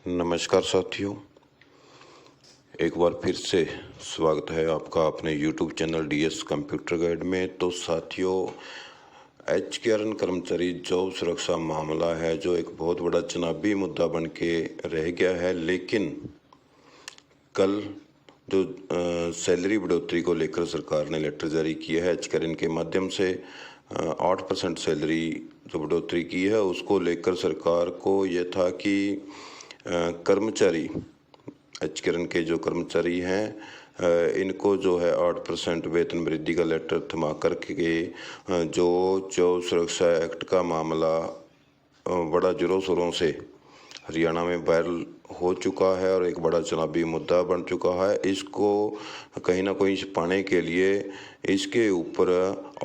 नमस्कार साथियों, एक बार फिर से स्वागत है आपका अपने YouTube channel DS computer guide में। तो साथियों, HKRN कर्मचारी जॉब सुरक्षा मामला है जो एक बहुत बड़ा चुनावी मुद्दा बन के रह गया है। लेकिन कल जो सैलरी बढ़ोतरी को लेकर सरकार ने लेटर जारी किया है HKRN के माध्यम से 8% सैलरी जो बढ़ोतरी की है उसको लेकर सरकार को यह था कि कर्मचारी HKRN के जो कर्मचारी हैं इनको जो है 8% वेतन वृद्धि का लेटर थमा कर के जो जॉब सुरक्षा एक्ट का मामला बड़ा जोरों शोरों से हरियाणा में वायरल हो चुका है और एक बड़ा चुनावी मुद्दा बन चुका है। इसको कहीं ना कहीं छिपाने के लिए इसके ऊपर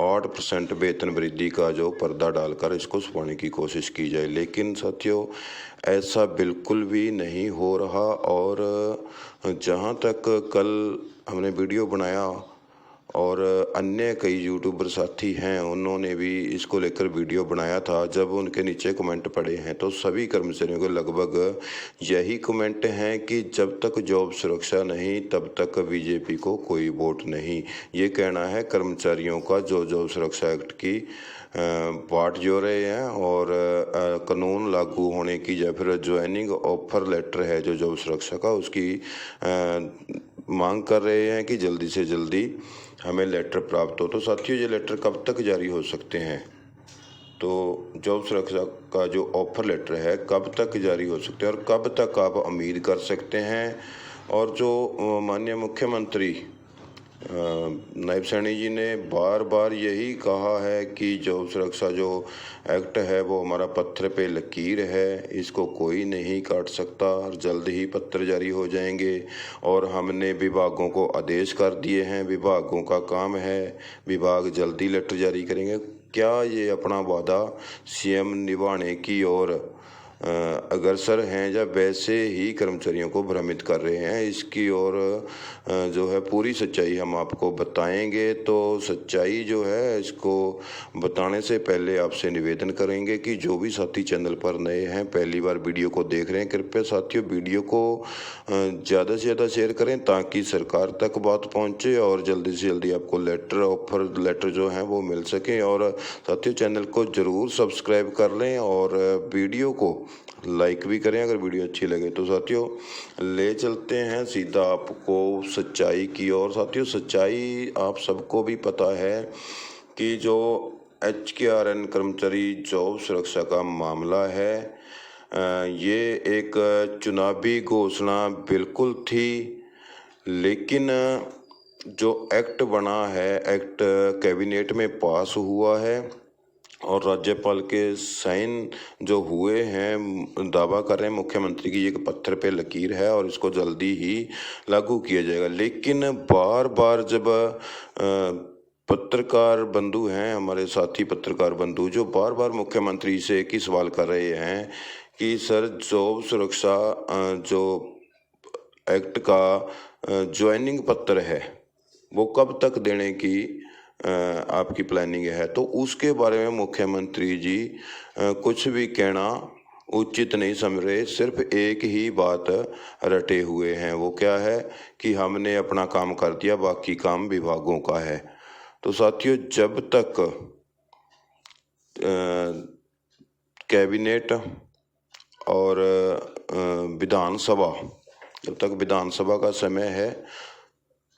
8% वेतन वृद्धि का जो पर्दा डालकर इसको छुपाने की कोशिश की जाए, लेकिन साथियों ऐसा बिल्कुल भी नहीं हो रहा। और जहां तक कल हमने वीडियो बनाया और अन्य कई यूट्यूबर साथी हैं उन्होंने भी इसको लेकर वीडियो बनाया था, जब उनके नीचे कमेंट पड़े हैं तो सभी कर्मचारियों के लगभग यही कमेंट हैं कि जब तक जॉब सुरक्षा नहीं तब तक बीजेपी को कोई वोट नहीं। ये कहना है कर्मचारियों का जो जॉब सुरक्षा एक्ट की बाट जो रहे हैं और कानून लागू होने की या फिर ज्वाइनिंग ऑफर लेटर है जो जॉब सुरक्षा का उसकी मांग कर रहे हैं कि जल्दी से जल्दी हमें लेटर प्राप्त हो। तो साथियों, ये लेटर कब तक जारी हो सकते हैं? तो जॉब सुरक्षा का जो ऑफर लेटर है कब तक जारी हो सकते हैं और कब तक आप उम्मीद कर सकते हैं? और जो माननीय मुख्यमंत्री नायब सैनी जी ने बार बार यही कहा है कि जॉब सुरक्षा जो एक्ट है वो हमारा पत्थर पे लकीर है, इसको कोई नहीं काट सकता और जल्द ही पत्र जारी हो जाएंगे। और हमने विभागों को आदेश कर दिए हैं, विभागों का काम है, विभाग जल्दी लेटर जारी करेंगे। क्या ये अपना वादा CM निभाने की ओर अग्रसर हैं या वैसे ही कर्मचारियों को भ्रमित कर रहे हैं? इसकी ओर जो है पूरी सच्चाई हम आपको बताएंगे। तो सच्चाई जो है इसको बताने से पहले आपसे निवेदन करेंगे कि जो भी साथी चैनल पर नए हैं, पहली बार वीडियो को देख रहे हैं, कृपया साथियों वीडियो को ज़्यादा से ज़्यादा शेयर करें ताकि सरकार तक बात पहुंचे और जल्दी से जल्दी आपको लेटर ऑफर लेटर जो है वो मिल सके। और साथियों चैनल को ज़रूर सब्सक्राइब कर लें और वीडियो को लाइक भी करें अगर वीडियो अच्छी लगे। तो साथियों ले चलते हैं सीधा आपको सच्चाई की ओर। साथियों सच्चाई आप सबको भी पता है कि जो HKRN कर्मचारी जॉब सुरक्षा का मामला है ये एक चुनावी घोषणा बिल्कुल थी, लेकिन जो एक्ट बना है, एक्ट कैबिनेट में पास हुआ है और राज्यपाल के साइन जो हुए हैं, दावा कर रहे हैं मुख्यमंत्री की ये पत्थर पे लकीर है और इसको जल्दी ही लागू किया जाएगा। लेकिन बार बार जब पत्रकार बंधु हैं, हमारे साथी पत्रकार बंधु जो बार बार मुख्यमंत्री से एक ही सवाल कर रहे हैं कि सर जॉब सुरक्षा जो एक्ट का ज्वाइनिंग पत्र है वो कब तक देने की आपकी प्लानिंग है? तो उसके बारे में मुख्यमंत्री जी कुछ भी कहना उचित नहीं समझ रहे, सिर्फ एक ही बात रटे हुए हैं। वो क्या है कि हमने अपना काम कर दिया, बाकी काम विभागों का है। तो साथियों जब तक कैबिनेट और विधानसभा, जब तक विधानसभा का समय है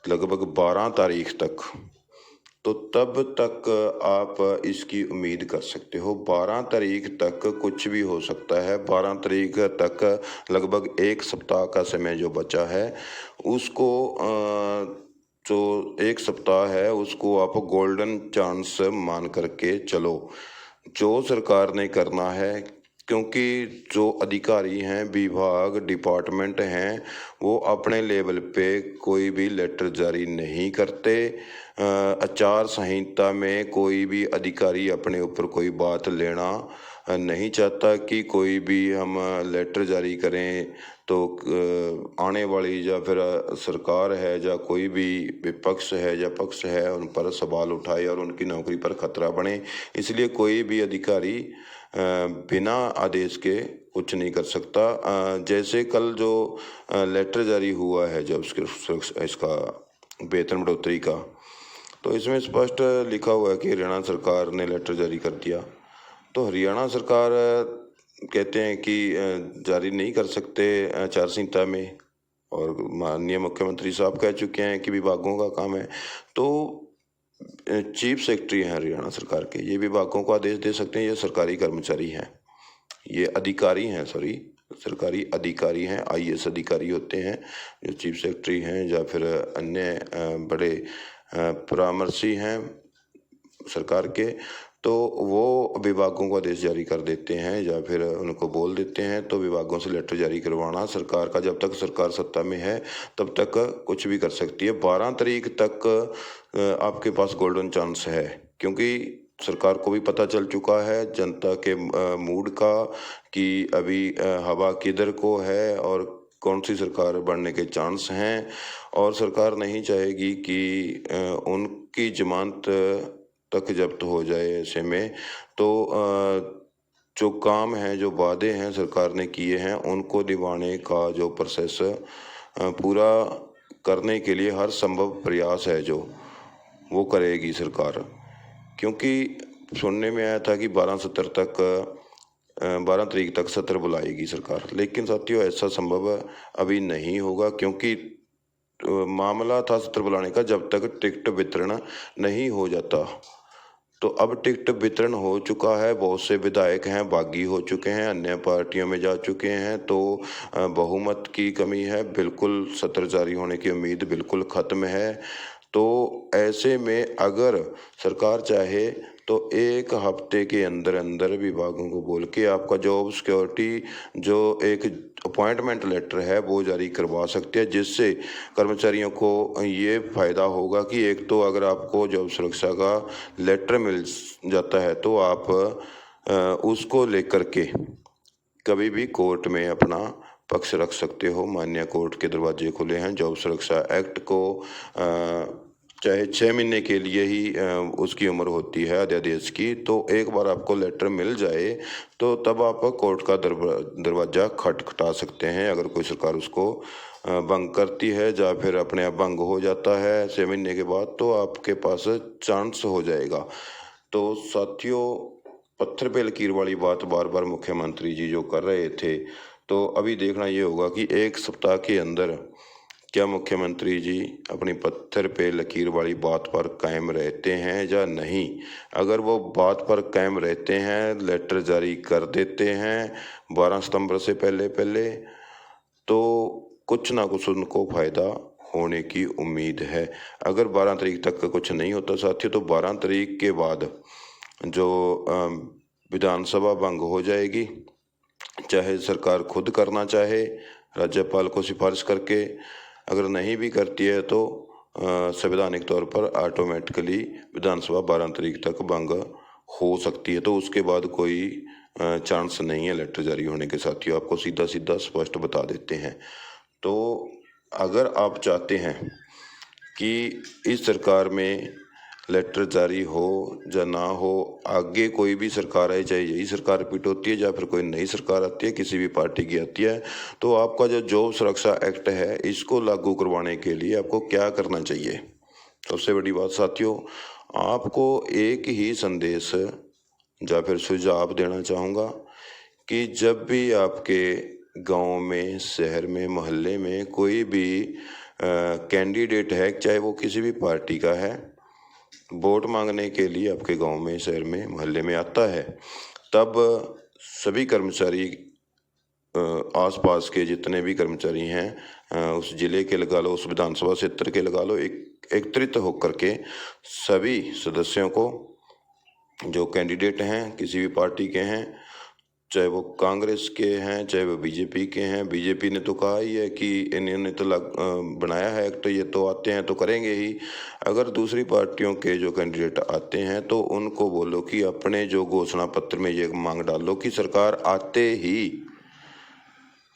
लगभग 12 तारीख तक, तो तब तक आप इसकी उम्मीद कर सकते हो। 12 तारीख तक कुछ भी हो सकता है। 12 तारीख तक लगभग एक सप्ताह का समय जो बचा है उसको जो एक सप्ताह है उसको आप गोल्डन चांस मान करके चलो। जो सरकार ने करना है, क्योंकि जो अधिकारी हैं, विभाग डिपार्टमेंट हैं, वो अपने लेवल पे कोई भी लेटर जारी नहीं करते। आचार संहिता में कोई भी अधिकारी अपने ऊपर कोई बात लेना नहीं चाहता कि कोई भी हम लेटर जारी करें तो आने वाली या फिर सरकार है या कोई भी विपक्ष है या पक्ष है उन पर सवाल उठाए और उनकी नौकरी पर खतरा बने। इसलिए कोई भी अधिकारी बिना आदेश के कुछ नहीं कर सकता। जैसे कल जो लेटर जारी हुआ है जब इसका वेतन बढ़ोतरी का, तो इसमें स्पष्ट लिखा हुआ है कि हरियाणा सरकार ने लेटर जारी कर दिया। तो हरियाणा सरकार कहते हैं कि जारी नहीं कर सकते आचार संहिता में, और माननीय मुख्यमंत्री साहब कह चुके हैं कि विभागों का काम है। तो चीफ सेक्रेटरी हैं हरियाणा सरकार के, ये विभागों को आदेश दे सकते हैं। ये सरकारी कर्मचारी हैं, ये अधिकारी हैं, सॉरी सरकारी अधिकारी हैं, आईएएस अधिकारी होते हैं जो चीफ सेक्रेटरी हैं या फिर अन्य बड़े परामर्शी हैं सरकार के। तो वो विभागों को आदेश जारी कर देते हैं या फिर उनको बोल देते हैं। तो विभागों से लेटर जारी करवाना सरकार का, जब तक सरकार सत्ता में है तब तक कुछ भी कर सकती है। 12 तारीख तक आपके पास गोल्डन चांस है, क्योंकि सरकार को भी पता चल चुका है जनता के मूड का कि अभी हवा किधर को है और कौन सी सरकार बनने के चांस हैं। और सरकार नहीं चाहेगी कि उनकी जमानत तक जब्त हो जाए। ऐसे में तो जो काम है, जो वादे हैं सरकार ने किए हैं, उनको निभाने का जो प्रोसेस पूरा करने के लिए हर संभव प्रयास है जो वो करेगी सरकार। क्योंकि सुनने में आया था कि 12 तारीख तक सत्र बुलाएगी सरकार, लेकिन साथियों ऐसा संभव अभी नहीं होगा, क्योंकि मामला था सत्र बुलाने का जब तक टिकट वितरण नहीं हो जाता। तो अब टिकट वितरण हो चुका है, बहुत से विधायक हैं बागी हो चुके हैं, अन्य पार्टियों में जा चुके हैं। तो बहुमत की कमी है, बिल्कुल सत्र जारी होने की उम्मीद बिल्कुल ख़त्म है। तो ऐसे में अगर सरकार चाहे तो एक हफ्ते के अंदर अंदर विभागों को बोल के आपका जॉब सिक्योरिटी जो एक अपॉइंटमेंट लेटर है वो जारी करवा सकते हैं, जिससे कर्मचारियों को ये फ़ायदा होगा कि एक तो अगर आपको जॉब सुरक्षा का लेटर मिल जाता है तो आप उसको लेकर के कभी भी कोर्ट में अपना पक्ष रख सकते हो। मान्य कोर्ट के दरवाजे खुले हैं। जॉब सुरक्षा एक्ट को चाहे 6 महीने के लिए ही उसकी उम्र होती है अध्यादेश की, तो एक बार आपको लेटर मिल जाए तो तब आप कोर्ट का दरवाज़ा खटखटा सकते हैं। अगर कोई सरकार उसको भंग करती है या फिर अपने आप भंग हो जाता है 6 महीने के बाद, तो आपके पास चांस हो जाएगा। तो साथियों, पत्थर पे लकीर वाली बात बार बार मुख्यमंत्री जी जो कर रहे थे, तो अभी देखना ये होगा कि एक सप्ताह के अंदर क्या मुख्यमंत्री जी अपनी पत्थर पे लकीर वाली बात पर कायम रहते हैं या नहीं। अगर वो बात पर कायम रहते हैं, लेटर जारी कर देते हैं 12 सितंबर से पहले, तो कुछ ना कुछ उनको फ़ायदा होने की उम्मीद है। अगर 12 तारीख तक कुछ नहीं होता साथियों, तो 12 तारीख के बाद जो विधानसभा भंग हो जाएगी, चाहे सरकार खुद करना चाहे राज्यपाल को सिफारिश करके, अगर नहीं भी करती है तो संवैधानिक तौर पर ऑटोमेटिकली विधानसभा 12 तारीख तक भंग हो सकती है। तो उसके बाद कोई चांस नहीं है लेटर जारी होने के। साथियों, आपको सीधा सीधा स्पष्ट बता देते हैं। तो अगर आप चाहते हैं कि इस सरकार में लेटर जारी हो या ना हो, आगे कोई भी सरकार है, चाहे यही सरकार रिपीट होती है या फिर कोई नई सरकार आती है, किसी भी पार्टी की आती है, तो आपका जो जॉब सुरक्षा एक्ट है इसको लागू करवाने के लिए आपको क्या करना चाहिए। सबसे बड़ी बात साथियों, आपको एक ही संदेश या फिर सुझाव देना चाहूँगा कि जब भी आपके गांव में, शहर में, मोहल्ले में कोई भी कैंडिडेट है, चाहे वो किसी भी पार्टी का है, वोट मांगने के लिए आपके गांव में, शहर में, मोहल्ले में आता है, तब सभी कर्मचारी आसपास के जितने भी कर्मचारी हैं उस जिले के लगा लो, उस विधानसभा क्षेत्र के लगा लो, एकत्रित होकर के सभी सदस्यों को जो कैंडिडेट हैं किसी भी पार्टी के हैं, चाहे वो कांग्रेस के हैं, चाहे वो बीजेपी के हैं। बीजेपी ने तो कहा ही है कि इन्होंने तो बनाया है एक्ट, ये तो आते हैं तो करेंगे ही। अगर दूसरी पार्टियों के जो कैंडिडेट आते हैं तो उनको बोलो कि अपने जो घोषणा पत्र में ये मांग डालो कि सरकार आते ही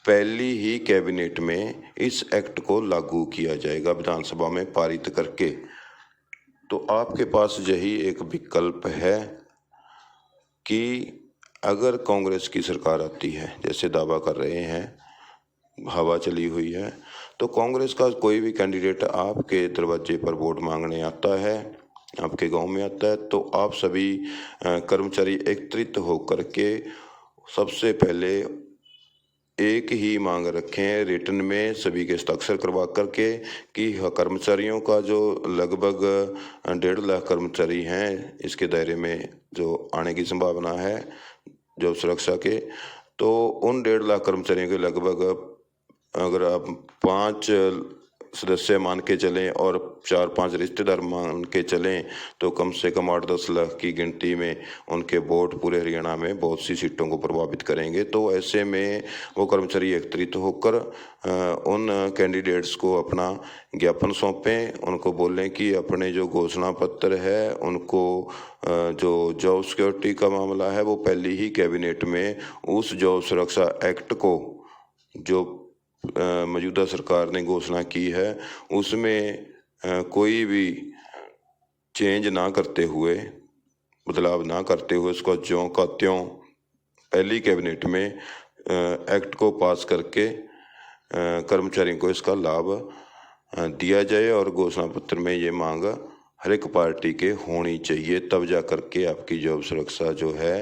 पहली ही कैबिनेट में इस एक्ट को लागू किया जाएगा, विधानसभा में पारित करके। तो आपके पास यही एक विकल्प है कि अगर कांग्रेस की सरकार आती है, जैसे दावा कर रहे हैं, हवा चली हुई है, तो कांग्रेस का कोई भी कैंडिडेट आपके दरवाजे पर वोट मांगने आता है, आपके गांव में आता है, तो आप सभी कर्मचारी एकत्रित होकर के सबसे पहले एक ही मांग रखें रिटर्न में, सभी के हस्ताक्षर करवा करके कि कर्मचारियों का जो लगभग 1.5 लाख कर्मचारी हैं इसके दायरे में जो आने की संभावना है जॉब सुरक्षा के, तो उन 1.5 लाख कर्मचारियों के लगभग अगर आप 5 सदस्य मान के चलें और 4-5 रिश्तेदार मान के चलें तो कम से कम 8-10 लाख की गिनती में उनके वोट पूरे हरियाणा में बहुत सी सीटों को प्रभावित करेंगे। तो ऐसे में वो कर्मचारी एकत्रित होकर उन कैंडिडेट्स को अपना ज्ञापन सौंपें, उनको बोलें कि अपने जो घोषणा पत्र है उनको जो जॉब सिक्योरिटी का मामला है वो पहली ही कैबिनेट में उस जॉब सुरक्षा एक्ट को जो मौजूदा सरकार ने घोषणा की है उसमें कोई भी चेंज ना करते हुए, बदलाव ना करते हुए उसको ज्यों का त्यों पहली कैबिनेट में एक्ट को पास करके कर्मचारियों को इसका लाभ दिया जाए और घोषणा पत्र में ये मांग हर एक पार्टी के होनी चाहिए, तब जा करके आपकी जॉब सुरक्षा जो है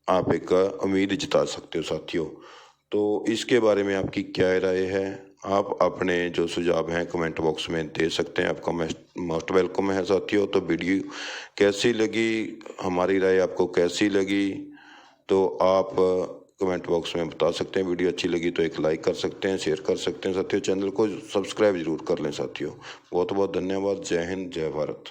आप एक उम्मीद जता सकते हो साथियों। तो इसके बारे में आपकी क्या राय है? आप अपने जो सुझाव हैं कमेंट बॉक्स में दे सकते हैं, आपका मोस्ट वेलकम है साथियों। तो वीडियो कैसी लगी, हमारी राय आपको कैसी लगी, तो आप कमेंट बॉक्स में बता सकते हैं। वीडियो अच्छी लगी तो एक लाइक कर सकते हैं, शेयर कर सकते हैं साथियों, चैनल को सब्सक्राइब जरूर कर लें साथियों। बहुत बहुत धन्यवाद। जय हिंद, जय भारत।